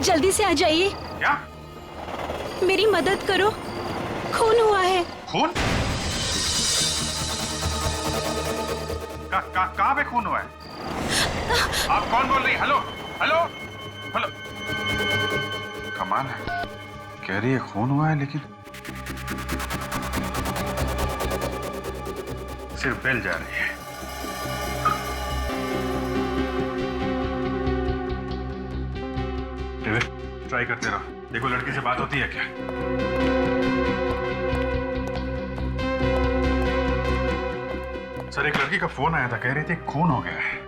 जल्दी से आ जाइए। क्या? मेरी मदद करो, खून हुआ है। खून? कहाँ पे खून हुआ है? आप कौन बोल रही? Hello hello hello. कमाल है, कह रही है खून हुआ है लेकिन सिर्फ बेल जा रही है। ट्राई करते रहो, देखो लड़की से बात होती है क्या। सर एक लड़की का फोन आया था, कह रही थी खून हो गया है।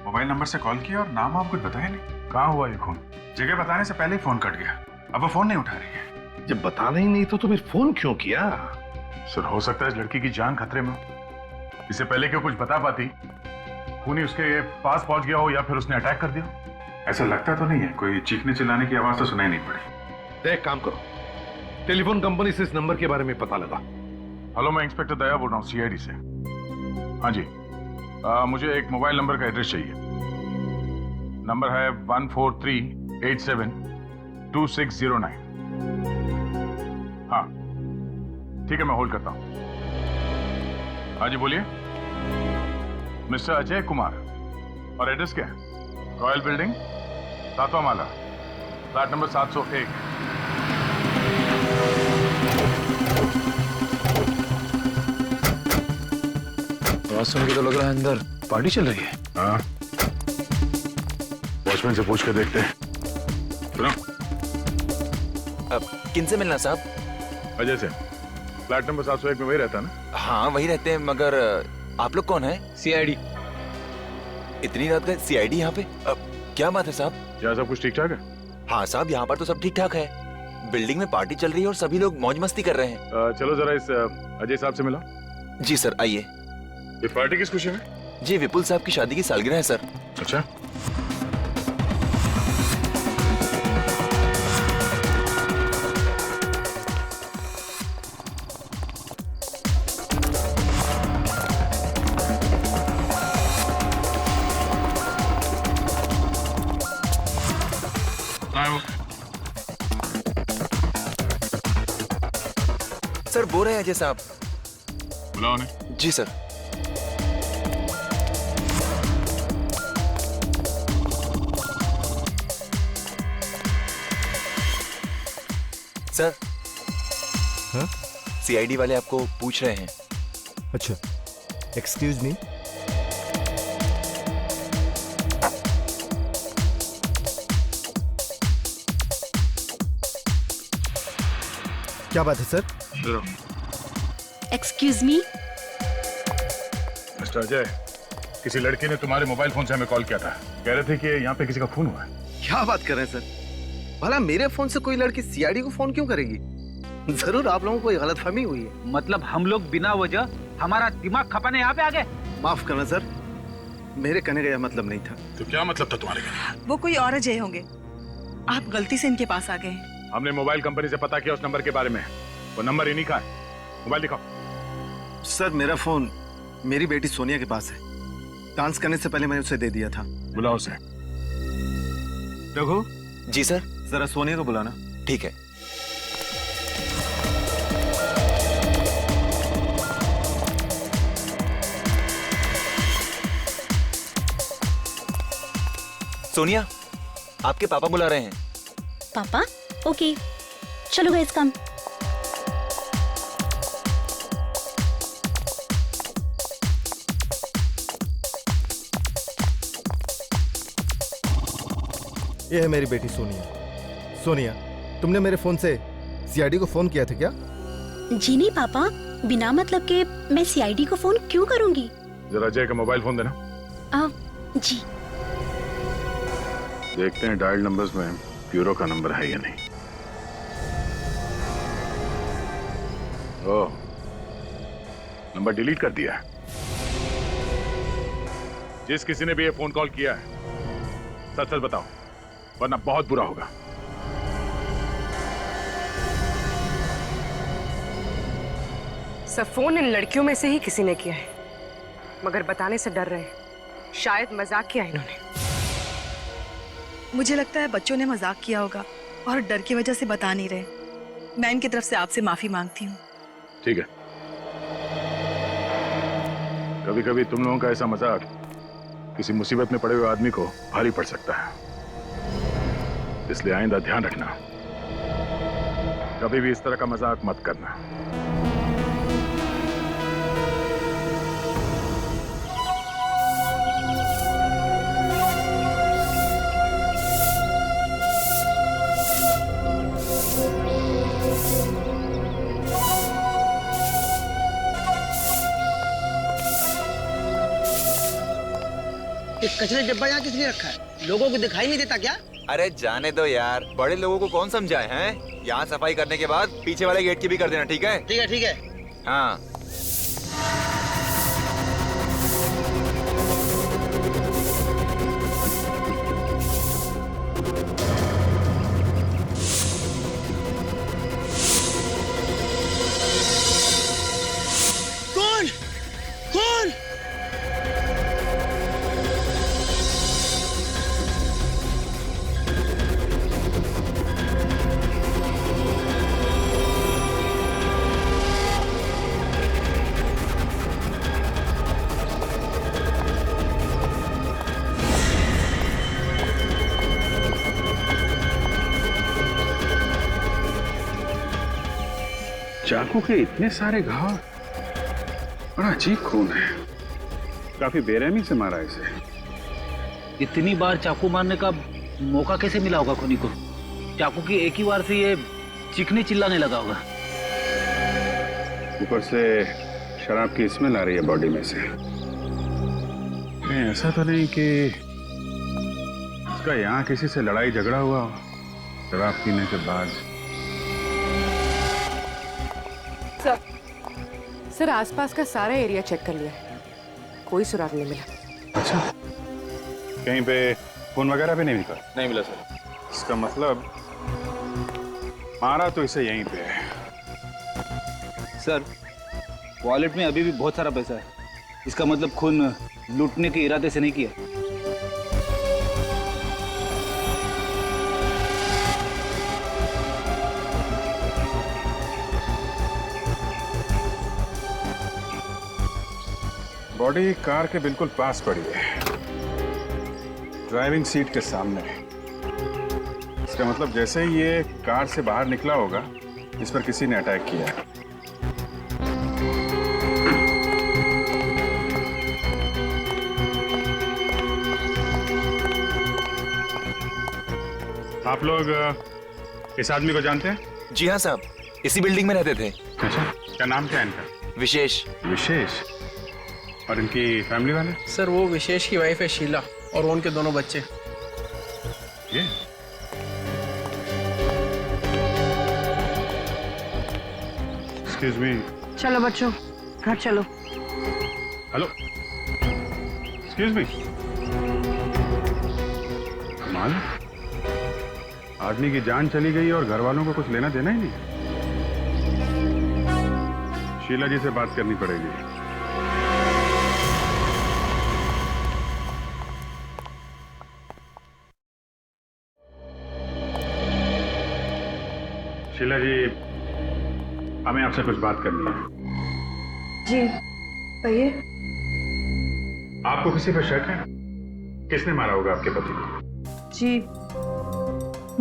मोबाइल नंबर से कॉल किया और नाम आप कुछ बताया नहीं। कहाँ हुआ ये खून? जगह बताने से पहले ही फोन कट गया, अब वो फोन नहीं उठा रही है। जब बताना ही नहीं तो फिर फोन क्यों किया? सर हो सकता है इस लड़की की जान खतरे में हो। इससे पहले क्यों कुछ बता पाती, खून ही उसके पास पहुंच गया हो या फिर उसने अटैक कर दिया। ऐसा लगता तो नहीं है, कोई चीखने चिल्लाने की आवाज तो सुनाई नहीं पड़ी। एक काम करो, टेलीफोन कंपनी से इस नंबर के बारे में पता लगा। हेलो, मैं इंस्पेक्टर दया बोल रहा हूँ सीआईडी से। हाँ जी, मुझे एक मोबाइल नंबर का एड्रेस चाहिए। नंबर है 143872609। हाँ ठीक है, मैं होल्ड करता हूँ। हाँ जी बोलिए। मिस्टर अजय कुमार, और एड्रेस क्या है? रॉयल बिल्डिंग, 7वां माला, फ्लैट नंबर 701। आवाज सुन के तो लग रहा है अंदर पार्टी चल रही है। हाँ, वॉचमैन से पूछ के देखते हैं। सुनो। अब किनसे मिलना साहब? अजय से। फ्लैट नंबर 701 में वही रहता है ना? हाँ वही रहते हैं, मगर आप लोग कौन है? सीआईडी। इतनी रात का सीआईडी यहाँ पे? क्या बात है साहब? क्या सब कुछ ठीक ठाक है? हाँ साहब, यहाँ पर तो सब ठीक ठाक है। बिल्डिंग में पार्टी चल रही है और सभी लोग मौज मस्ती कर रहे हैं। चलो जरा इस अजय साहब से मिला। जी सर, आइए। ये पार्टी किस खुशी में? जी विपुल साहब की शादी की सालगिरह है सर। अच्छा, सर बोल रहे हैं अजय साहब। बुलाओ उन्हें। जी सर। सर, हाँ? सीआईडी वाले आपको पूछ रहे हैं। अच्छा, एक्सक्यूज मी। क्या बात है sir? Excuse me. Mister Ajay, किसी लड़की ने तुम्हारे मोबाइल फोन से हमें कॉल किया था, कह रहे थे कि यहाँ पे किसी का खून हुआ है। क्या बात कर रहे हैं सर? भला मेरे फोन से कोई लड़की सीआईडी को फोन क्यों करेगी? जरूर आप लोगों को कोई गलतफहमी हुई है। मतलब हम लोग बिना वजह हमारा दिमाग खपाने यहाँ पे आ गए? माफ करना सर, मेरे कहने का यह मतलब नहीं था। तो क्या मतलब था तुम्हारे कहने? वो कोई और अजय होंगे, आप गलती से इनके पास आ गए। हमने मोबाइल कंपनी से पता किया उस नंबर के बारे में, वो नंबर इन्हीं का है। मोबाइल दिखाओ। सर मेरा फोन मेरी बेटी सोनिया के पास है। डांस करने से पहले मैंने उसे दे दिया था। बुलाओ उसे। रघु। जी सर। जरा सोनिया को बुलाना। ठीक है। सोनिया, आपके पापा बुला रहे हैं। पापा? ओके, चलो गाइस कम। ये है मेरी बेटी सोनिया। सोनिया, तुमने मेरे फोन से सीआईडी को फोन किया था क्या? जी नहीं पापा, बिना मतलब के मैं सीआईडी को फोन क्यों करूंगी? जरा अजय का मोबाइल फोन देना। जी। देखते हैं डायल नंबर्स में ब्यूरो का नंबर है या नहीं। ओह, नंबर डिलीट कर दिया है। जिस किसी ने भी ये फोन कॉल किया है, सच सच बताओ, वरना बहुत बुरा होगा। सब फोन इन लड़कियों में से ही किसी ने किया है, मगर बताने से डर रहे हैं। शायद मजाक किया इन्होंने। मुझे लगता है बच्चों ने मजाक किया होगा और डर की वजह से बता नहीं रहे। मैं इनकी तरफ से आपसे माफी मांगती हूँ। ठीक है, कभी कभी तुम लोगों का ऐसा मजाक किसी मुसीबत में पड़े हुए आदमी को भारी पड़ सकता है, इसलिए आइंदा ध्यान रखना, कभी भी इस तरह का मजाक मत करना। कचरे डिब्बा यहाँ किसने रखा है? लोगों को दिखाई नहीं देता क्या? अरे जाने दो यार, बड़े लोगों को कौन समझाए हैं? यहाँ सफाई करने के बाद पीछे वाले गेट की भी कर देना, ठीक है? ठीक है ठीक है। हाँ। कौन कौन? चाकू के इतने सारे घाव, बड़ा अजीब खून है, काफी बेरहमी से मारा इसे। इतनी बार चाकू मारने का मौका कैसे मिला होगा खूनी को? चाकू की एक ही बार से ये चीखने चिल्लाने लगा होगा। ऊपर से शराब की स्मेल आ रही है बॉडी में से। कहीं ऐसा तो नहीं कि इसका यहाँ किसी से लड़ाई झगड़ा हुआ हो शराब पीने के बाद? सर आसपास का सारा एरिया चेक कर लिया, कोई सुराग नहीं मिला। अच्छा, कहीं पे फोन वगैरह भी नहीं मिला? नहीं मिला सर। इसका मतलब मारा तो इसे यहीं पे है। सर वॉलेट में अभी भी बहुत सारा पैसा है, इसका मतलब खून लूटने के इरादे से नहीं किया। बॉडी कार के बिल्कुल पास पड़ी है, ड्राइविंग सीट के सामने। इसका मतलब जैसे ही ये कार से बाहर निकला होगा, इस पर किसी ने अटैक किया है। आप लोग इस आदमी को जानते हैं? जी हाँ साहब, इसी बिल्डिंग में रहते थे। अच्छा, क्या नाम क्या है इनका? विशेष। विशेष? और इनकी फैमिली वाले? सर वो विशेष की वाइफ है शीला और उनके दोनों बच्चे। ये एक्सक्यूज मी। चलो बच्चों घर चलो। Hello, excuse me. कमाल, आदमी की जान चली गई और घर वालों को कुछ लेना देना ही नहीं। शीला जी से बात करनी पड़ेगी। शीला जी, हमें आपसे कुछ बात करनी है। जी कहिए। आपको किसी पर शक है? किसने मारा होगा आपके पति को? जी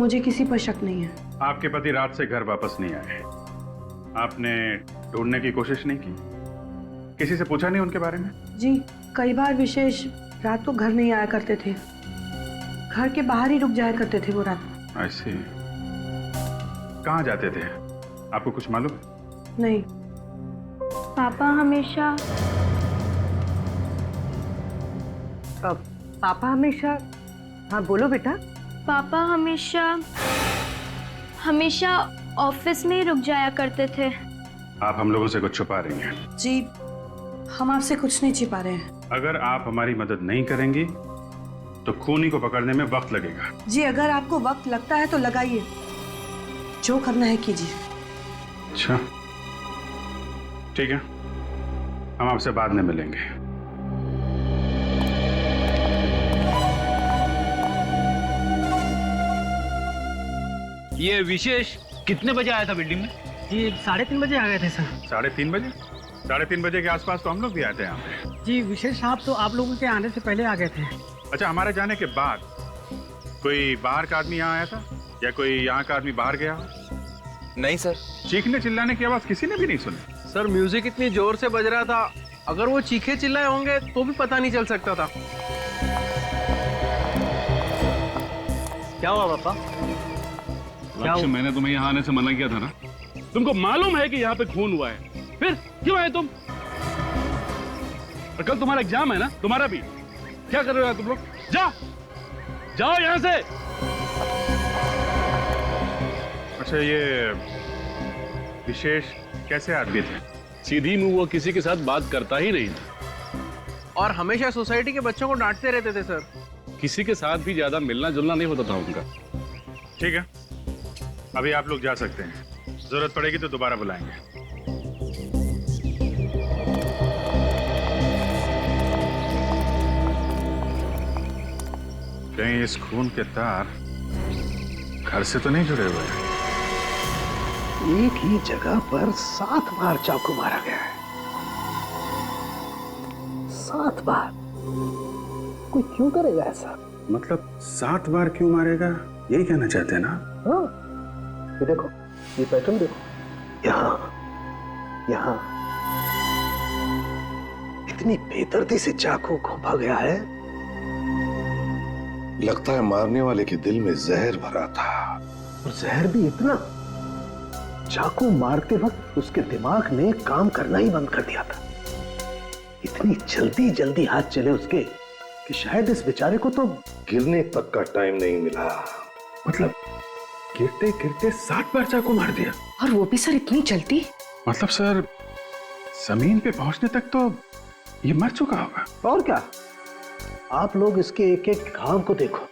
मुझे किसी पर शक नहीं है। आपके पति रात से घर वापस नहीं आए, आपने ढूंढने की कोशिश नहीं की? किसी से पूछा नहीं उनके बारे में? जी कई बार विशेष रात को घर नहीं आया करते थे, घर के बाहर ही रुक जाया करते थे वो रात। ऐसे कहाँ जाते थे, आपको कुछ मालूम? नहीं। पापा हमेशा पापा हमेशा, हाँ बोलो बेटा। पापा हमेशा हमेशा ऑफिस में ही रुक जाया करते थे। आप हम लोगों से कुछ छुपा रही हैं। जी हम आपसे कुछ नहीं छिपा रहे हैं। अगर आप हमारी मदद नहीं करेंगी तो खूनी को पकड़ने में वक्त लगेगा। जी अगर आपको वक्त लगता है तो लगाइए, जो करना है कीजिए। अच्छा ठीक है, हम आपसे बाद में मिलेंगे। ये विशेष कितने बजे आया था बिल्डिंग में? जी 3:30 बजे आ गए थे सर। 3:30 बजे? 3:30 बजे के आसपास तो हम लोग भी आते हैं यहाँ पे। जी विशेष साहब तो आप लोगों के आने से पहले आ गए थे। अच्छा, हमारे जाने के बाद कोई बाहर का आदमी यहाँ आया था या कोई यहाँ का आदमी बाहर गया? नहीं सर। चीखने चिल्लाने की आवाज किसी ने भी नहीं सुनी। सर म्यूजिक इतनी जोर से बज रहा था, अगर वो चीखे चिल्लाए होंगे तो भी पता नहीं चल सकता था। क्या हुआ पापा? लक्ष्य, मैंने तुम्हें यहाँ आने से मना किया था ना। तुमको मालूम है कि यहाँ पे खून हुआ है, फिर क्यों आए तुम? और कल तुम्हारा एग्जाम है ना, तुम्हारा भी। क्या कर रहे हो तुम लोग? जाओ यहाँ से। अच्छा, ये विशेष कैसे आदमी थे? सीधी मुंह वो किसी के साथ बात करता ही नहीं था और हमेशा सोसाइटी के बच्चों को डांटते रहते थे सर। किसी के साथ भी ज्यादा मिलना जुलना नहीं होता था उनका। ठीक है, अभी आप लोग जा सकते हैं। जरूरत पड़ेगी तो दोबारा बुलाएंगे। कहीं इस खून के तार घर से तो नहीं जुड़े हुए हैं? एक ही जगह पर 7 बार चाकू मारा गया है। 7 बार। कोई क्यों करेगा ऐसा? मतलब 7 बार क्यों मारेगा, यही कहना चाहते हैं ना? हाँ, ये देखो, ये पैटर्न देखो, यहाँ यहाँ इतनी बेदर्दी से चाकू घोंपा गया है। लगता है मारने वाले के दिल में जहर भरा था। और जहर भी इतना, चाकू मारते वक्त उसके दिमाग ने काम करना ही बंद कर दिया था। इतनी जल्दी जल्दी हाथ चले उसके कि शायद इस बेचारे को तो गिरने तक का टाइम नहीं मिला। मतलब गिरते गिरते 7 बार चाकू मार दिया? और वो भी सर इतनी जल्दी? मतलब सर, जमीन पे पहुंचने तक तो ये मर चुका होगा। और क्या, आप लोग इसके एक एक घाव को देखो।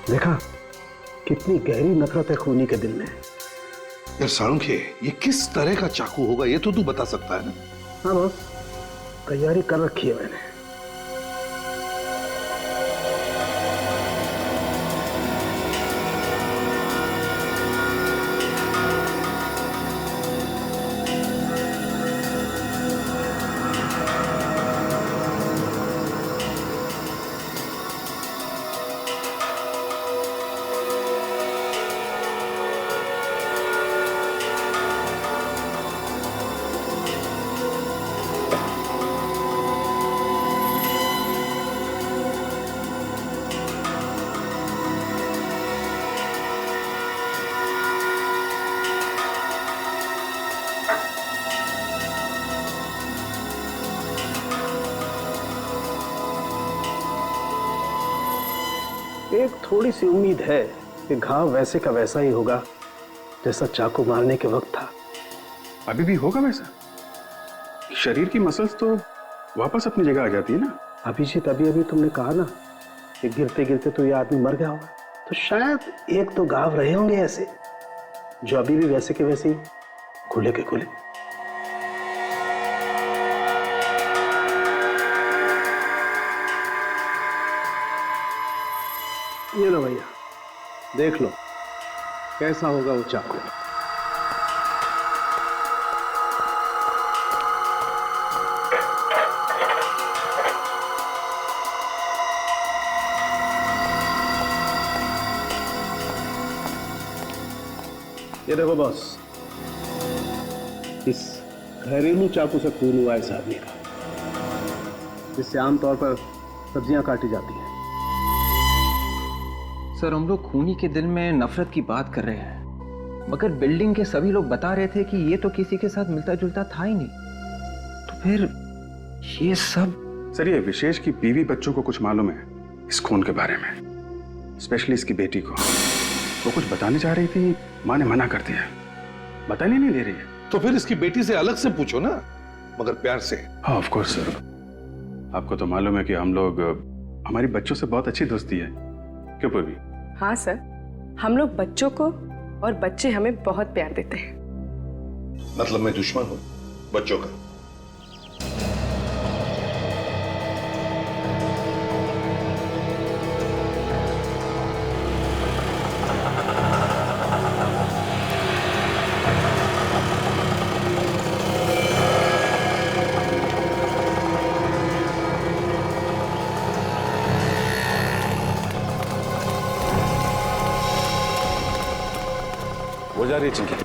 देखा कितनी गहरी नफरत है खूनी के दिल में। यार साळुंखे, ये किस तरह का चाकू होगा ये तो तू बता सकता है ना? हाँ बस, तैयारी कर रखी है मैंने। एक थोड़ी सी उम्मीद है कि घाव वैसे का वैसा ही होगा जैसा चाकू मारने के वक्त था। अभी भी होगा वैसा? शरीर की मसल्स तो वापस अपनी जगह आ जाती है ना? अभिजीत, अभी तुमने कहा ना कि गिरते गिरते तो ये आदमी मर गया होगा, तो शायद एक तो घाव रहे होंगे ऐसे जो अभी भी वैसे के वैसे ही खुले के खुले। ये लो भैया, देख लो कैसा होगा वो चाकू। ये देखो बॉस, इस घरेलू चाकू से खून हुआ इस आदमी का, जिससे आमतौर पर सब्जियां काटी जाती हैं। सर, हम लोग खूनी के दिल में नफरत की बात कर रहे हैं, मगर बिल्डिंग के सभी लोग बता रहे थे कि ये तो किसी के साथ मिलता जुलता था ही नहीं, तो फिर ये सब। सर, ये विशेष की बीवी बच्चों को कुछ मालूम है इस खून के बारे में, स्पेशली इसकी बेटी को। वो कुछ बताने जा रही थी, माँ ने मना कर दिया, बताने नहीं दे रही है। तो फिर इसकी बेटी से अलग से पूछो ना, मगर प्यार से। हाँ, ऑफ कोर्स सर। आपको तो मालूम है कि हम लोग, हमारी बच्चों से बहुत अच्छी दोस्ती है, क्यों पूर्वी? हाँ सर, हम लोग बच्चों को और बच्चे हमें बहुत प्यार देते हैं। मतलब मैं दुश्मन हूँ बच्चों का? जा रही है चिंकी?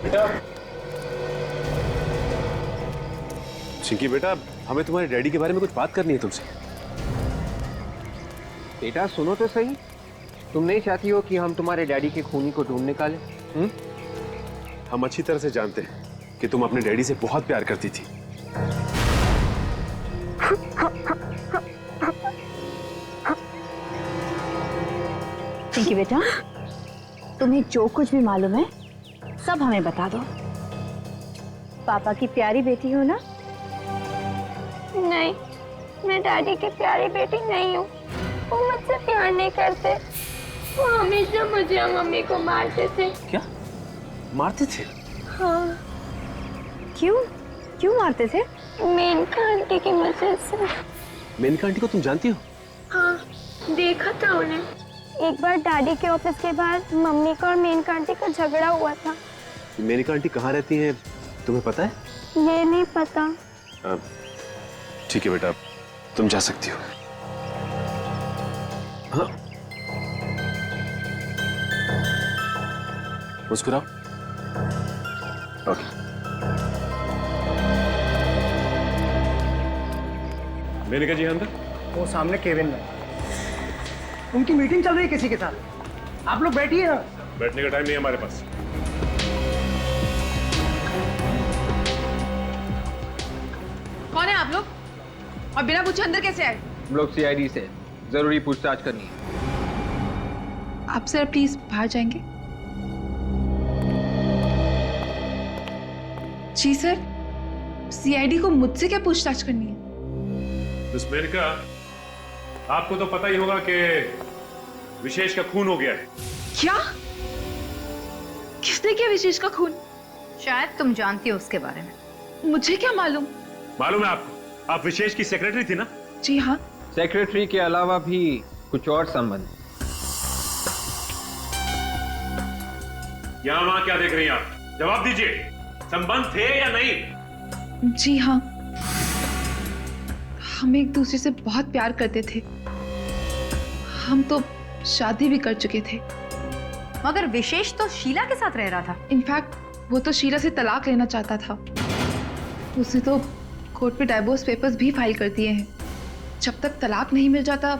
बेटा, चिंकी बेटा, हमें तुम्हारे डैडी के बारे में कुछ बात करनी है तुमसे। बेटा सुनो तो सही, तुम नहीं चाहती हो कि हम तुम्हारे डैडी के खूनी को ढूंढ निकालें? हम अच्छी तरह से जानते हैं कि तुम अपने डैडी से बहुत प्यार करती थी। चिंकी बेटा, तुम्हें जो कुछ भी मालूम है सब हमें बता दो। पापा की प्यारी बेटी हो ना? नहीं, मैं डैडी की प्यारी बेटी नहीं हूँ। वो मुझसे प्यार नहीं करते। वो हमेशा मुझे और मम्मी को मारते थे। क्या मारते थे? हाँ। क्यों क्यों मारते थे? मेनका आंटी की वजह से। मेनका आंटी को तुम जानती हो? हाँ, देखा था उन्हें। एक बार डैडी के ऑफिस के बाद मम्मी का और मेनका आंटी का झगड़ा हुआ था। मेनका आंटी कहाँ रहती हैं तुम्हें पता है? ये नहीं पता। ठीक है बेटा, तुम जा सकती हो। हाँ, मुस्कुराओ। ओके। मेनका जी अंदर? वो सामने केबिन में। उनकी मीटिंग चल रही है किसी के साथ। आप लोग बैठिए ना। बैठने का टाइम नहीं है हमारे पास। कौन है आप लोग? और बिना पूछे अंदर कैसे आए? हम लोग सीआईडी से जरूरी पूछताछ करनी है। आप सर प्लीज बाहर जाएंगे? जी सर, सीआईडी को मुझसे क्या पूछताछ करनी है? मिस मेनका, आपको तो पता ही होगा कि विशेष का खून हो गया है। क्या? किसने किया विशेष का खून? शायद तुम जानती हो उसके बारे में। मुझे क्या मालूम? मालूम है आपको? आप विशेष की सेक्रेटरी थी ना? जी हाँ। सेक्रेटरी के अलावा भी कुछ और संबंध? यहाँ वहां क्या देख रही हैं आप? जवाब दीजिए, संबंध थे या नहीं? जी हाँ, हम एक दूसरे से बहुत प्यार करते थे। हम तो शादी भी कर चुके थे। मगर विशेष तो शीला के साथ रह रहा था। इनफैक्ट वो तो शीला से तलाक लेना चाहता था। उसने तो कोर्ट पे डाइवोर्स पेपर्स भी फाइल कर दिए हैं। जब तक तलाक नहीं मिल जाता,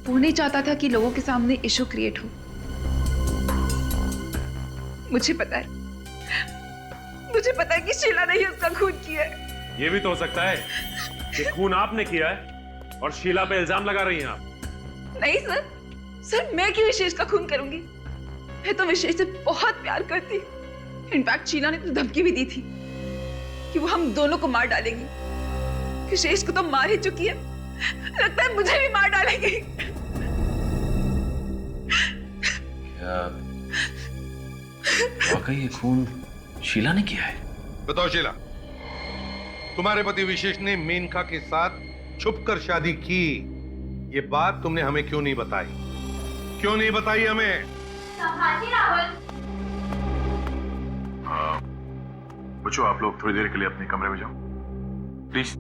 वो नहीं चाहता था कि लोगों के सामने इशू क्रिएट हो। मुझे पता है कि शीला ने ही उसका खून किया है। ये भी तो हो सकता है कि खून आपने किया है और शीला पे इल्जाम लगा रही हैं आप। नहीं सर, मैं क्यों विशेष का खून करूंगी? मैं तो विशेष से बहुत प्यार करती। इनफैक्ट शीला ने तो धमकी भी दी थी कि वो हम दोनों को मार डालेगी। विशेष को तो मार ही चुकी है, लगता है मुझे भी मार डालेगी। क्या वाकई ये खून शीला ने किया है? बताओ शीला, तुम्हारे पति विशेष ने मेनका के साथ छुपकर शादी की, ये बात तुमने हमें क्यों नहीं बताई? क्यों नहीं बताई हमें? राहुल, बच्चों आप लोग थोड़ी देर के लिए अपने कमरे में जाओ प्लीज।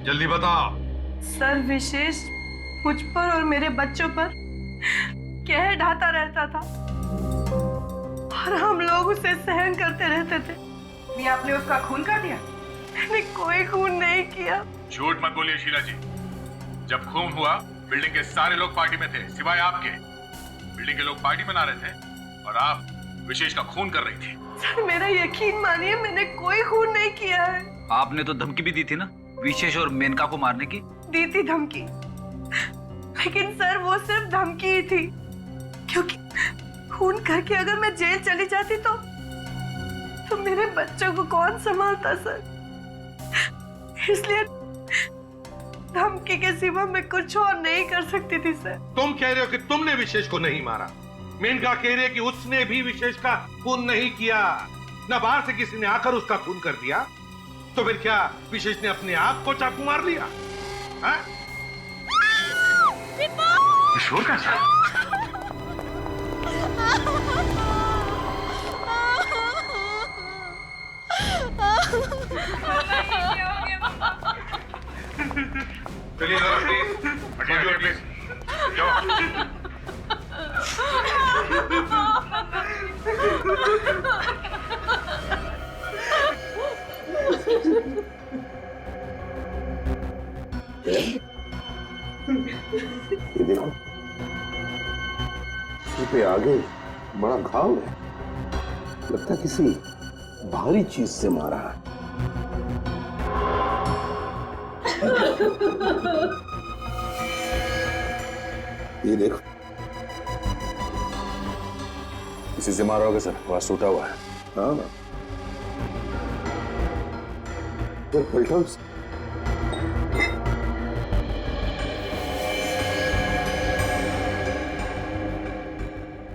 जल्दी बताओ। सर, विशेष मुझ पर और मेरे बच्चों पर कहर ढाता रहता था और हम लोग उसे सहन करते रहते थे। भी आपने उसका खून कर दिया? मैंने कोई खून नहीं किया। झूठ मत बोलिए शीला जी। जब खून हुआ बिल्डिंग के सारे लोग पार्टी में थे सिवाय आपके। बिल्डिंग के लोग पार्टी मना रहे थे और आप विशेष का खून कर रही थी। सर मेरा यकीन मानिए, मैंने कोई खून नहीं किया है। आपने तो धमकी भी दी थी ना विशेष और मेनका को मारने की? दी थी धमकी, लेकिन सर वो सिर्फ धमकी ही थी, क्योंकि खून करके अगर मैं जेल चली जाती तो मेरे बच्चों को कौन संभालता सर? इसलिए धमकी के सिवा मैं कुछ और नहीं कर सकती थी सर। तुम कह रहे हो कि तुमने विशेष को नहीं मारा, मेनका कह रही है कि उसने भी विशेष का खून नहीं किया, न बाहर से किसी ने आकर उसका खून कर दिया। तो फिर क्या विशेष ने अपने आप को चाकू मार लिया? शोर कैसा? चलिए जरा प्लीज, हटिए प्लीज, जाओ। ये देखो, सिर पे आगे बड़ा घाव है, लगता है किसी भारी चीज से मारा है। ये देखो, किसी से मारा होगा सर, वहां टूटा हुआ है। हाँ ना, तो पलटा उसे।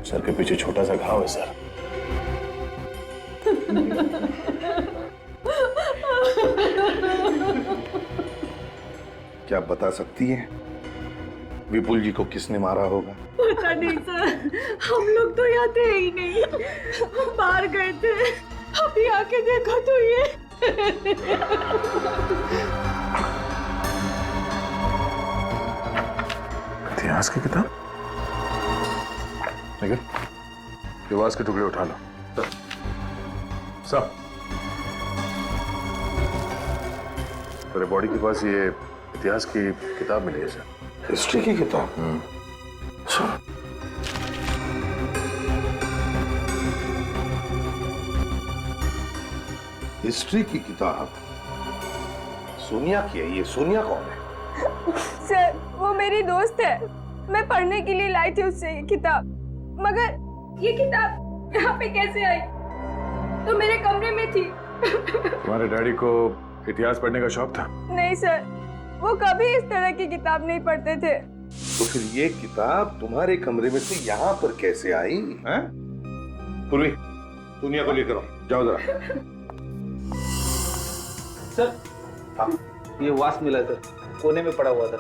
सर के पीछे छोटा सा घाव है सर। क्या आप बता सकती हैं विपुल जी को किसने मारा होगा? पता नहीं सर, हम लोग तो यहाँ थे ही नहीं, हम बाहर गए थे। अभी आके देखो तो ये इतिहास की किताब, लेकिन इतिहास के टुकड़े उठा लो सब। तेरे बॉडी के पास ये इतिहास की किताब मिली है सर। हिस्ट्री की किताब? अच्छा, हिस्ट्री की किताब सोनिया की है। ये सोनिया कौन है? सर वो मेरी दोस्त है, मैं पढ़ने के लिए लाई थी उससे ये किताब, मगर ये किताब यहाँ पे कैसे आई? तो मेरे कमरे में थी। तुम्हारे डैडी को इतिहास पढ़ने का शौक था? नहीं सर, वो कभी इस तरह की किताब नहीं पढ़ते थे। तो फिर ये किताब तुम्हारे कमरे में से यहाँ पर कैसे आई? हैं? पूर्वी, सोनिया को लेकर आओ, जाओ जरा। सर हाँ, ये वास मिला है सर, कोने में पड़ा हुआ था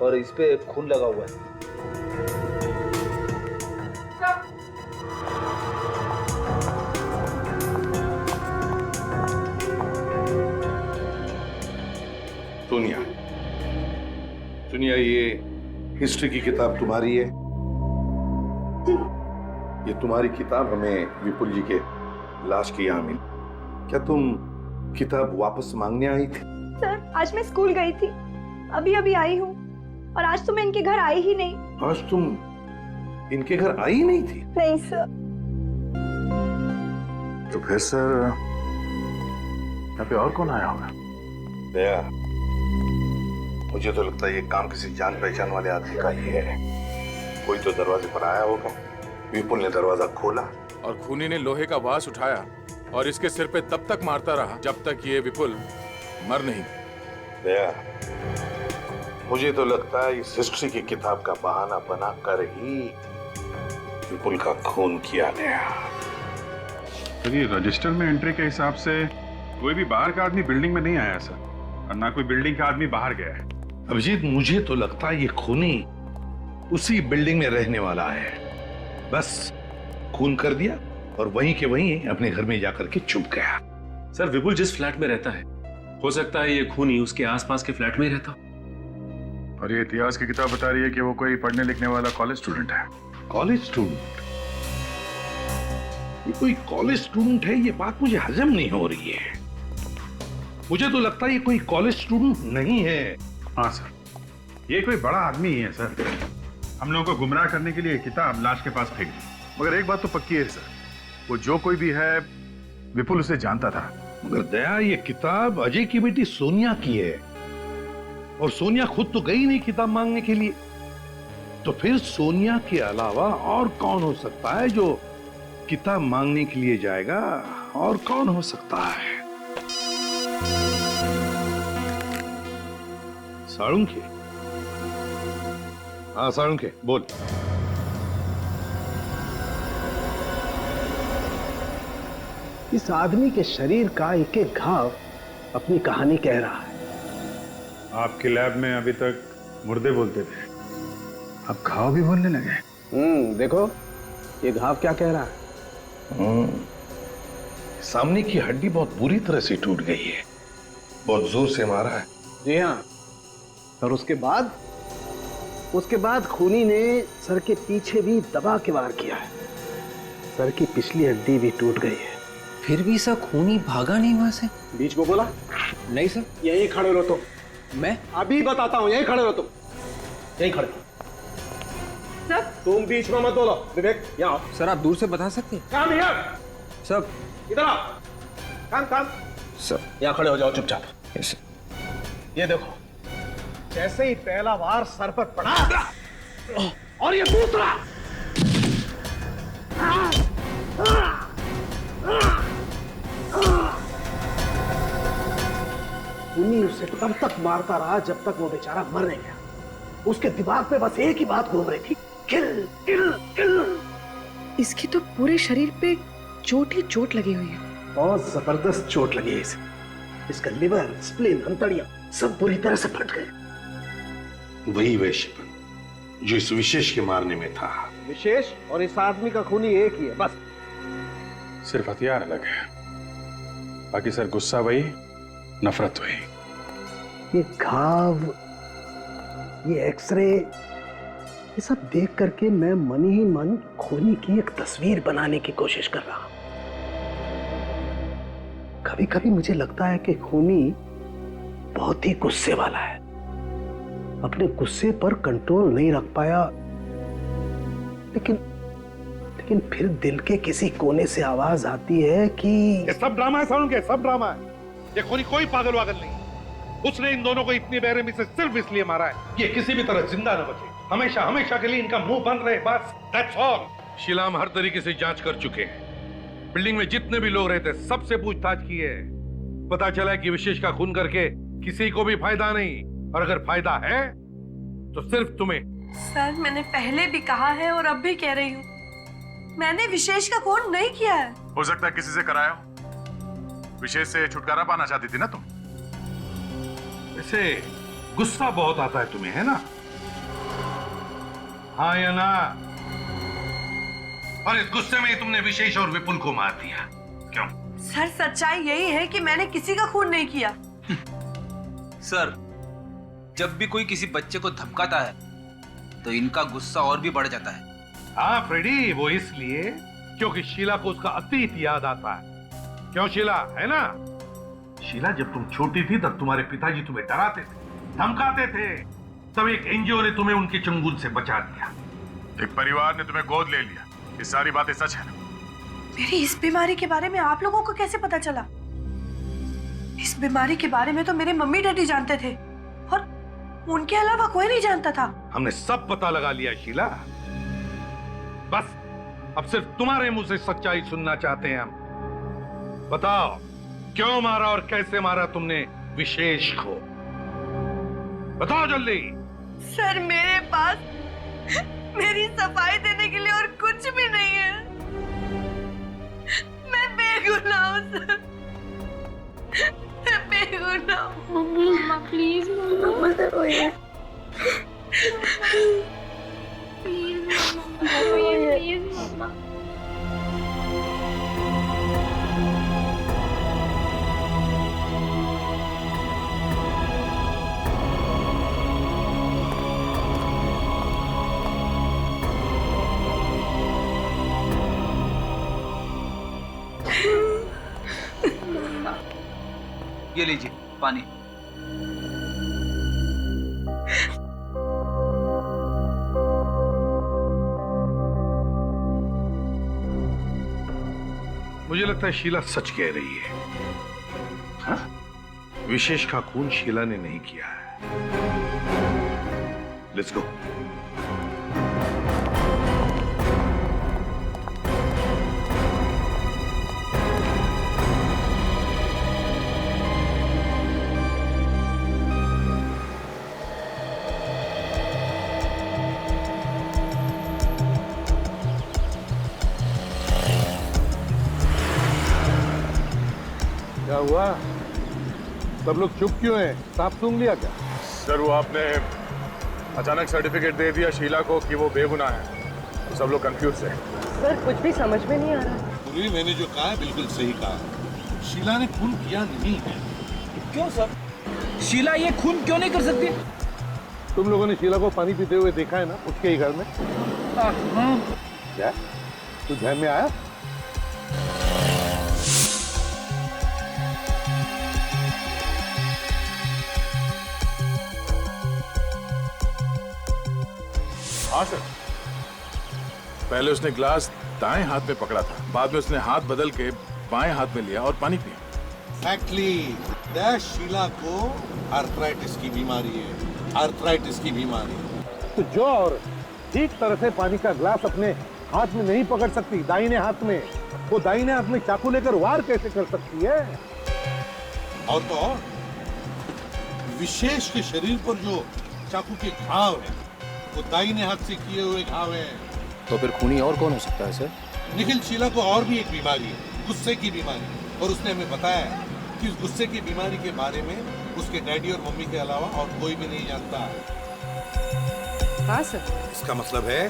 और इस पे खून लगा हुआ है। सोनिया, सोनिया, ये हिस्ट्री की किताब तुम्हारी है? ये तुम्हारी किताब हमें विपुल जी के लाश की यहाँ मिली। क्या तुम किताब वापस मांगने आई थी? सर आज मैं स्कूल गई थी, अभी अभी आई हूँ, और आज तो मैं इनके घर आई ही नहीं। आज तुम इनके घर आई नहीं थी? नहीं सर। तो फिर सर यहाँ पे और कौन आया होगा? दया, मुझे तो लगता है ये काम किसी जान पहचान वाले आदमी का ही है। कोई तो दरवाजे पर आया होगा, विपुल ने दरवाजा खोला और खूनी ने लोहे का वास उठाया और इसके सिर पे तब तक मारता रहा जब तक ये विपुल मर नहीं। दया, मुझे तो लगता है इस हिस्ट्री की किताब का बहाना बना कर ही विपुल का खून किया गया। सर ये रजिस्टर में एंट्री के हिसाब से कोई भी बाहर का आदमी बिल्डिंग में नहीं आया सर, और ना कोई बिल्डिंग का आदमी बाहर गया है। अभिजीत, मुझे तो लगता है ये खूनी उसी बिल्डिंग में रहने वाला है। बस खून कर दिया और वहीं के वहीं अपने घर में जाकर के छुप गया। सर विपुल जिस फ्लैट में रहता है, हो सकता है ये खूनी उसके आसपास के फ्लैट में ही रहता। और ये इतिहास की किताब बता रही है कि वो कोई पढ़ने लिखने वाला कॉलेज स्टूडेंट है। College student? ये कोई कॉलेज स्टूडेंट है, ये बात मुझे हजम नहीं हो रही है। मुझे तो लगता है ये कोई कॉलेज स्टूडेंट नहीं है। हाँ सर, ये कोई बड़ा आदमी ही है सर। हम लोगों को गुमराह करने के लिए किताब लाश के पास फेंक दी। मगर एक बात तो पक्की है सर, वो जो कोई भी है विपुल उसे जानता था। मगर दया, ये किताब अजय की बेटी सोनिया की है और सोनिया खुद तो गई नहीं किताब मांगने के लिए। तो फिर सोनिया के अलावा और कौन हो सकता है जो किताब मांगने के लिए जाएगा? और कौन हो सकता है? साळुंखे? हाँ साळुंखे, बोल। इस आदमी के शरीर का एक एक घाव अपनी कहानी कह रहा है। आपके लैब में अभी तक मुर्दे बोलते थे। अब घाव भी बोलने लगे। देखो ये घाव क्या कह रहा है। सामने की हड्डी बहुत बुरी तरह से टूट गई है, बहुत जोर से मारा है। जी हाँ, और उसके बाद खूनी ने सर के पीछे भी दबा के वार किया है। सर की पिछली हड्डी भी टूट गई है। फिर भी सर खूनी भागा नहीं वहां से? बीच में बोला? नहीं सर। यहीं खड़े रहो तुम। मैं अभी बताता हूँ, यहीं खड़े रहो तुम, यहीं खड़े रहो। सर तुम बीच में मत बोलो। विवेक यहाँ आओ। सर आप दूर से बता सकते हैं? काम हियर। सब इधर आओ। काम सर यहाँ खड़े हो जाओ चुपचाप। यस। ये देखो, जैसे ही पहला वार सर पर पड़ा और ये दूसरा, खूनी उसे तब तक मारता रहा जब तक वो बेचारा मर नहीं गया। उसके दिमाग में बस एक ही बात घूम रही थी, किल किल किल। इसकी तो पूरे शरीर पे चोट ही चोट लगी हुई है। बहुत जबरदस्त चोट लगी है इसे। इसका लिवर, स्प्लीन, अंतड़ियां सब बुरी तरह से फट गए। वही वैश्यपन जो इस विशेष के मारने में था। विशेष और इस आदमी का खूनी एक ही है बस। सिर्फ हथियार अलग है, बाकी सर गुस्सा वही, नफरत वही। ये घाव, ये एक्सरे, ये सब देख करके मैं मन ही मन खूनी की एक तस्वीर बनाने की कोशिश कर रहा हूं। कभी कभी मुझे लगता है कि खूनी बहुत ही गुस्से वाला है, अपने गुस्से पर कंट्रोल नहीं रख पाया, लेकिन फिर दिल के किसी कोने से आवाज आती है कि ये सब ड्रामा है सर, उनके सब ड्रामा है। ये खूनी कोई पागल वागल नहीं। उसने इन दोनों को इतनी बेरहमी से सिर्फ इसलिए मारा है ये किसी भी तरह जिंदा न बचे, हमेशा हमेशा के लिए इनका मुंह बंद रहे, बस दैट्स ऑल। शीला हम हर तरीके से जांच कर चुके हैं। बिल्डिंग में जितने भी लोग रहते सबसे पूछताछ की है। पता चला है कि विशेष का खून करके किसी को भी फायदा नहीं, और अगर फायदा है तो सिर्फ तुम्हें। सर मैंने पहले भी कहा है और अब भी कह रही हूँ, मैंने विशेष का खून नहीं किया है। हो सकता है किसी से कराया हो। विशेष से छुटकारा पाना चाहती थी ना तुम? वैसे गुस्सा बहुत आता है तुम्हें, है ना? हाँ या ना? और इस गुस्से में तुमने विशेष और विपुल को मार दिया, क्यों? सर सच्चाई यही है कि मैंने किसी का खून नहीं किया। सर जब भी कोई किसी बच्चे को धमकाता है तो इनका गुस्सा और भी बढ़ जाता है। हाँ फ्रेडी, वो इसलिए क्योंकि शीला को उसका अतीत याद आता है। क्यों शीला, है ना? शीला जब तुम छोटी थी तब तुम्हारे पिताजी तुम्हें डराते थे, धमकाते थे, तब एक एनजीओ ने तुम्हें उनके चंगुल से बचा दिया। एक परिवार ने तुम्हें गोद ले लिया। ये सारी बातें सच है ना? मेरी इस बीमारी के बारे में आप लोगों को कैसे पता चला? इस बीमारी के बारे में तो मेरे मम्मी डैडी जानते थे और उनके अलावा कोई नहीं जानता था। हमने सब पता लगा लिया शीला, बस अब सिर्फ तुम्हारे मुंह से सच्चाई सुनना चाहते हैं हम। बताओ क्यों मारा और कैसे मारा तुमने विशेष को? बताओ जल्दी। सर मेरे पास मेरी सफाई देने के लिए और कुछ भी नहीं है। मैं बेगुनाह हूं सर, मैं बेगुनाह हूं। मम्मा प्लीज, मम्मा से रोइए प्लीज मम्मा। ये लीजिए पानी। मुझे लगता है शीला सच कह रही है। हाँ? विशेष का खून शीला ने नहीं किया है। Let's go. क्या हुआ? सब लोग चुप क्यों हैं? सांप सूंघ लिया क्या? सर वो आपने अचानक सर्टिफिकेट दे दिया शीला को कि वो बेगुनाह है। सब लोग कंफ्यूज है। सर कुछ भी समझ में नहीं आ रहा। पूर्वी, मैंने जो कहा है बिल्कुल सही कहा। शीला ने खून किया नहीं है। क्यों सर? शीला ये खून क्यों नहीं कर सकती? तुम लोगों ने शीला को पानी पीते हुए देखा है ना, उसके ही घर में। हाँ। क्या तू ध्यान में आया? हाँ सर, पहले उसने ग्लास दाएं हाथ में पकड़ा था, बाद में उसने हाथ बदल के बाएं हाथ में लिया और पानी पिया। Exactly. शीला को आर्थराइटिस की बीमारी है, आर्थराइटिस की बीमारी। तो जो और ठीक तरह से पानी का ग्लास अपने हाथ में नहीं पकड़ सकती दाहिने हाथ में, वो दाहिने हाथ में चाकू लेकर वार कैसे कर सकती है? और तो और विशेष के शरीर पर जो चाकू के घाव है वो दाहिने हाथ से किए हुए घाव हैं। तो फिर खूनी और कौन हो सकता है सर? निखिल, शीला को और भी एक बीमारी है, गुस्से की बीमारी, और उसने हमें बताया है कि उस गुस्से की बीमारी के बारे में उसके डैडी और मम्मी के अलावा और कोई भी नहीं जानता। हाँ सर। इसका मतलब है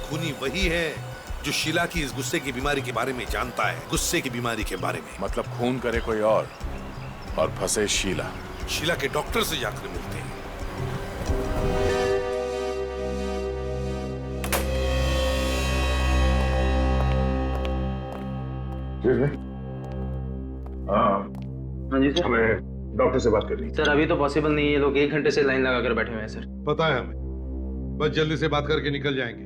खूनी वही है जो शीला की इस गुस्से की बीमारी के बारे में जानता है, गुस्से की बीमारी के बारे में। मतलब खून करे कोई और फंसे शीला। शीला के डॉक्टर से जाकर मिलते हैं। हाँ जी सर। हमें डॉक्टर से बात करनी। सर अभी तो पॉसिबल नहीं है, ये लोग 1 घंटे से लाइन लगा कर बैठे हुए हैं सर। पता है हमें, बस जल्दी से बात करके निकल जाएंगे।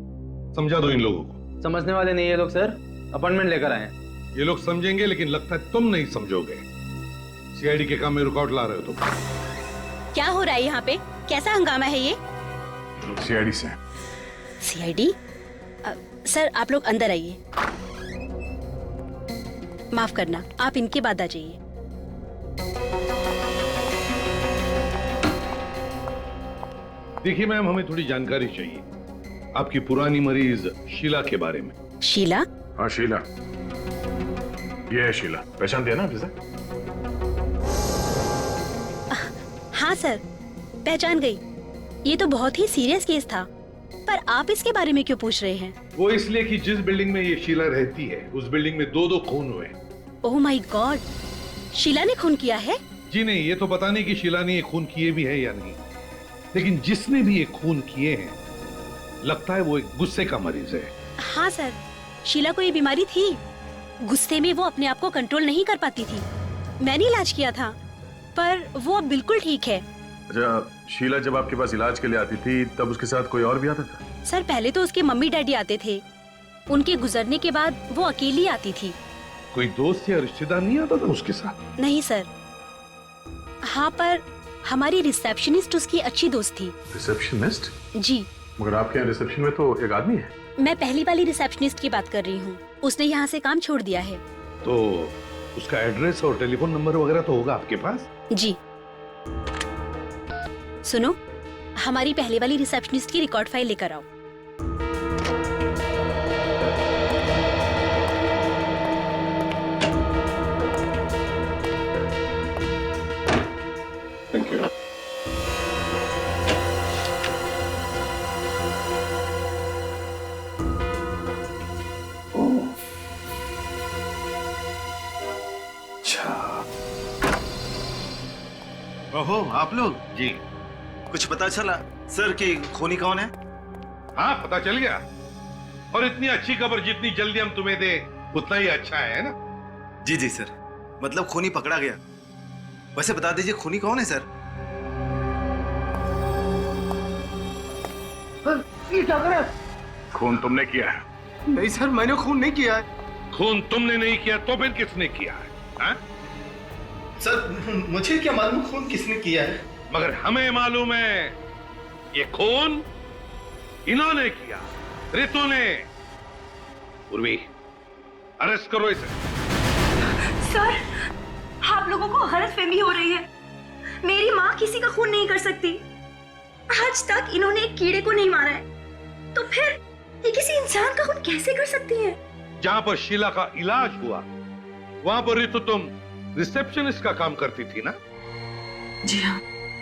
समझा दो इन लोगों को। समझने वाले नहीं है लोग सर, अपॉइंटमेंट लेकर आए। ये लोग समझेंगे लेकिन लगता है तुम नहीं समझोगे। सीआईडी के काम में रुकावट ला रहे हो तुम। क्या हो रहा है यहाँ पे? कैसा हंगामा है ये? सीआईडी से। सीआईडी? सर आप लोग अंदर आइए। माफ करना, आप इनके बाद आ जाइए। देखिए मैम, हमें थोड़ी जानकारी चाहिए आपकी पुरानी मरीज शीला के बारे में। शीला? हाँ शीला, ये है शीला। पहचान दिया ना आपसे? हाँ सर, पहचान गई। ये तो बहुत ही सीरियस केस था, पर आप इसके बारे में क्यों पूछ रहे हैं? वो इसलिए कि जिस बिल्डिंग में ये शीला रहती है उस बिल्डिंग में 2 खून हुए। ओह माय गॉड, शीला ने खून किया है? जी नहीं, ये तो पता नहीं कि शीला ने ये खून किए भी है या नहीं, लेकिन जिसने भी ये खून किए हैं लगता है वो एक गुस्से का मरीज है। हाँ सर, शीला को ये बीमारी थी। गुस्से में वो अपने आप को कंट्रोल नहीं कर पाती थी। मैंने इलाज किया था, पर वो अब बिल्कुल ठीक है। अच्छा, शीला जब आपके पास इलाज के लिए आती थी तब उसके साथ कोई और भी आता था? सर पहले तो उसके मम्मी डैडी आते थे, उनके गुजरने के बाद वो अकेली आती थी। कोई दोस्त या रिश्तेदार नहीं आता था उसके साथ? नहीं सर। हाँ, पर हमारी रिसेप्शनिस्ट उसकी अच्छी दोस्त थी। रिसेप्शनिस्ट? जी। मगर आपके यहाँ रिसेप्शन में तो एक आदमी है। मैं पहली वाली रिसेप्शनिस्ट की बात कर रही हूँ, उसने यहाँ से काम छोड़ दिया है। तो उसका एड्रेस और टेलीफोन नंबर वगैरह तो होगा आपके पास? जी। सुनो, हमारी पहले वाली रिसेप्शनिस्ट की रिकॉर्ड फाइल लेकर आओ। Thank you. ओहो, आप लोग? जी। कुछ पता चला सर कि खूनी कौन है? हाँ, पता चल गया। और इतनी अच्छी खबर जितनी जल्दी हम तुम्हें दे उतना ही अच्छा है ना? जी जी सर, मतलब खूनी पकड़ा गया। वैसे बता दीजिए खूनी कौन है सर? ये क्या कर रहा है? खून तुमने किया है? नहीं सर, मैंने खून नहीं किया है। खून तुमने नहीं किया तो फिर किसने किया है? हा? सर मुझे क्या मालूम खून किसने किया है? मगर हमें मालूम है ये खून इन्होंने किया, रितु ने। उर्वी, अरेस्ट करो इसे। सर, आप लोगों को गलतफहमी हो रही है। मेरी माँ किसी का खून नहीं कर सकती। आज तक इन्होंने एक कीड़े को नहीं मारा है, तो फिर ये किसी इंसान का खून कैसे कर सकती है? जहां पर शीला का इलाज हुआ वहां पर रितु तुम रिसेप्शनिस्ट का काम करती थी ना? जी हाँ।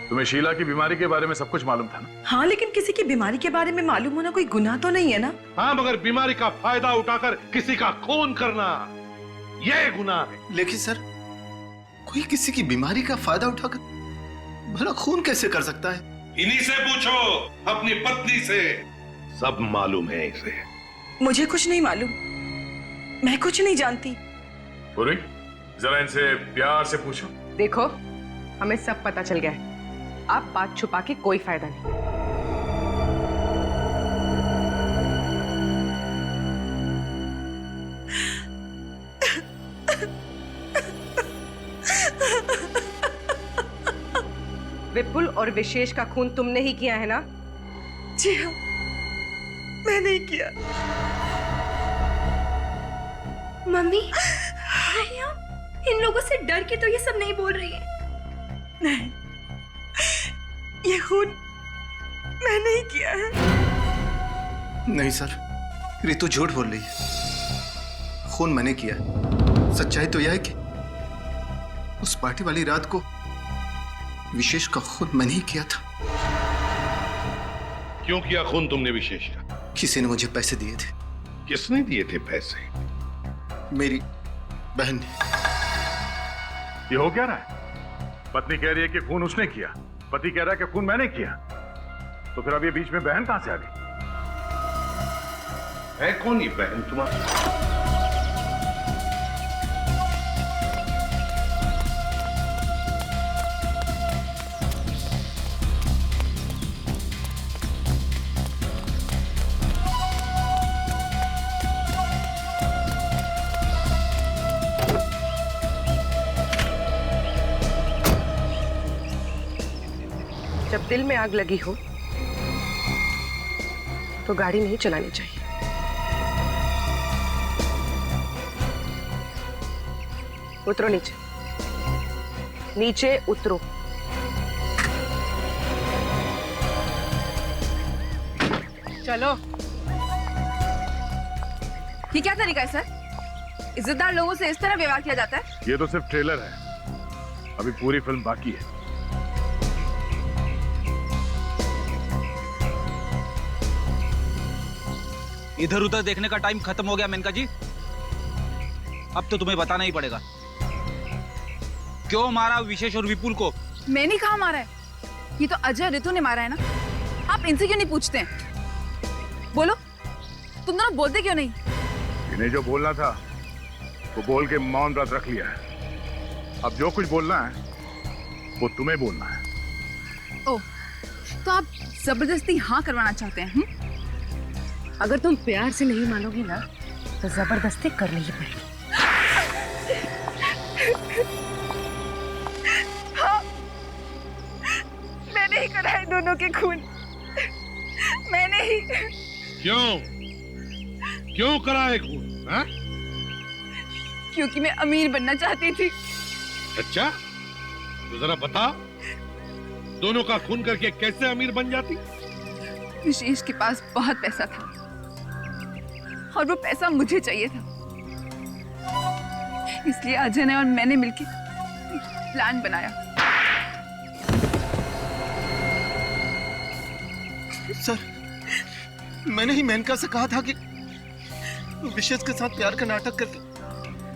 तुम्हें शीला की बीमारी के बारे में सब कुछ मालूम था ना? हाँ, लेकिन किसी की बीमारी के बारे में मालूम होना कोई गुनाह तो नहीं है ना? हाँ, मगर बीमारी का फायदा उठाकर किसी का खून करना यह गुनाह है। लेकिन सर, कोई किसी की बीमारी का फायदा उठाकर भला खून कैसे कर सकता है? इन्हीं से पूछो, अपनी पत्नी से। सब मालूम है इसे। मुझे कुछ नहीं मालूम, मैं कुछ नहीं जानती। पूरी, जरा इनसे प्यार से पूछो। देखो, हमें सब पता चल गया है। अब बात छुपा के कोई फायदा नहीं। विपुल और विशेष का खून तुमने ही किया है ना? जी हाँ, मैंने ही किया। मम्मी, इन लोगों से डर के तो ये सब नहीं बोल रही है। नहीं, ये खून मैंने ही किया है। नहीं सर, रितु झूठ बोल रही है। खून मैंने किया है। सच्चाई तो यह है कि उस पार्टी वाली रात को विशेष का खून मैंने ही किया था। क्यों किया खून तुमने विशेष का? किसी ने मुझे पैसे दिए थे। किसने दिए थे पैसे? मेरी बहन ने। ये हो क्या रहा है? पत्नी कह रही है कि खून उसने किया, पति कह रहा है कि खून मैंने किया। तो फिर अब ये बीच में बहन कहां से आ गई? है कौन ये बहन तुम्हारी? जब दिल में आग लगी हो तो गाड़ी नहीं चलानी चाहिए। उतरो नीचे, नीचे उतरो। चलो। ये क्या तरीका है सर? इज्जतदार लोगों से इस तरह व्यवहार किया जाता है? ये तो सिर्फ ट्रेलर है, अभी पूरी फिल्म बाकी है। इधर उधर देखने का टाइम खत्म हो गया मेनका जी। अब तो तुम्हें बताना ही पड़ेगा, क्यों मारा विशेष और विपुल को? मैंने कहा मारा है? ये तो अजय रितु ने मारा है ना। आप इनसे क्यों नहीं पूछते हैं? बोलो, तुम दोनों बोलते क्यों नहीं? इन्हें जो बोलना था वो बोल के मौन व्रत रख लिया है। अब जो कुछ बोलना है वो तुम्हें बोलना है। ओह, तो आप जबरदस्ती हाँ करवाना चाहते हैं? अगर तुम प्यार से नहीं मानोगी ना तो जबरदस्ती करनी ही पड़ेगी। हाँ, मैंने ही करा है दोनों के खून। मैंने ही। क्यों करा है खून? हाँ? क्योंकि मैं अमीर बनना चाहती थी। अच्छा, तो जरा बता, दोनों का खून करके कैसे अमीर बन जाती? विशेष के पास बहुत पैसा था और वो पैसा मुझे चाहिए था, इसलिए अजय ने और मैंने मिलकर प्लान बनाया। सर, मैंने ही मेनका से कहा था कि विशेष के साथ प्यार का नाटक करके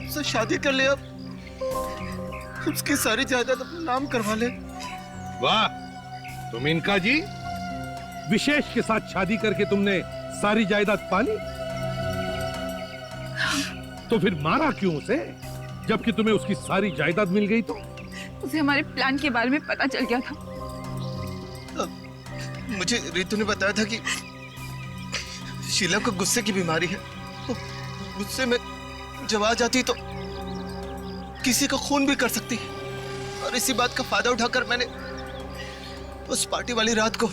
उससे शादी कर ले, अब उसकी सारी जायदाद अपने नाम करवा ले। वाह, तो मेनका जी, विशेष के साथ शादी करके तुमने सारी जायदाद पाली, तो फिर मारा क्यों उसे जबकि तुम्हें उसकी सारी जायदाद मिल गई? तो उसे हमारे प्लान के बारे में पता चल गया था। मुझे रितु ने बताया था कि शीला को गुस्से की बीमारी है, तो गुस्से में जब आ जाती तो किसी का खून भी कर सकती, और इसी बात का फायदा उठाकर मैंने उस पार्टी वाली रात को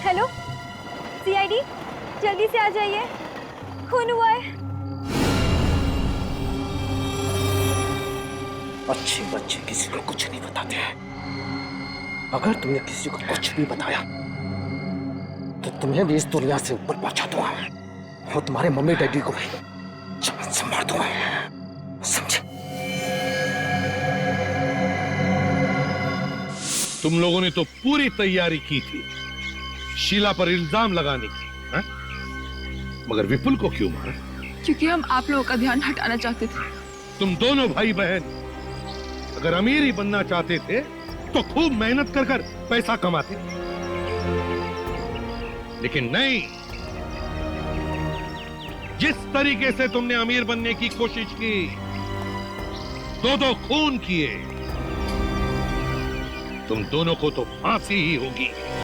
हेलो सीआईडी, जल्दी से आ जाइए, खून हुआ है। अच्छे बच्चे किसी को कुछ नहीं बताते हैं। अगर तुमने किसी को कुछ भी बताया तो तुम्हें भी इस दुनिया से ऊपर पहुंचा दूंगा और तुम्हारे मम्मी डैडी को भी जान से मार दूंगा, समझे? तुम लोगों ने तो पूरी तैयारी की थी शीला पर इल्जाम लगाने की, है? मगर विपुल को क्यों मारा? क्योंकि हम आप लोगों का ध्यान हटाना चाहते थे। तुम दोनों भाई बहन अगर अमीर ही बनना चाहते थे तो खूब मेहनत कर कर पैसा कमाते, लेकिन नहीं। जिस तरीके से तुमने अमीर बनने की कोशिश की, दो खून किए, तुम दोनों को तो फांसी ही होगी।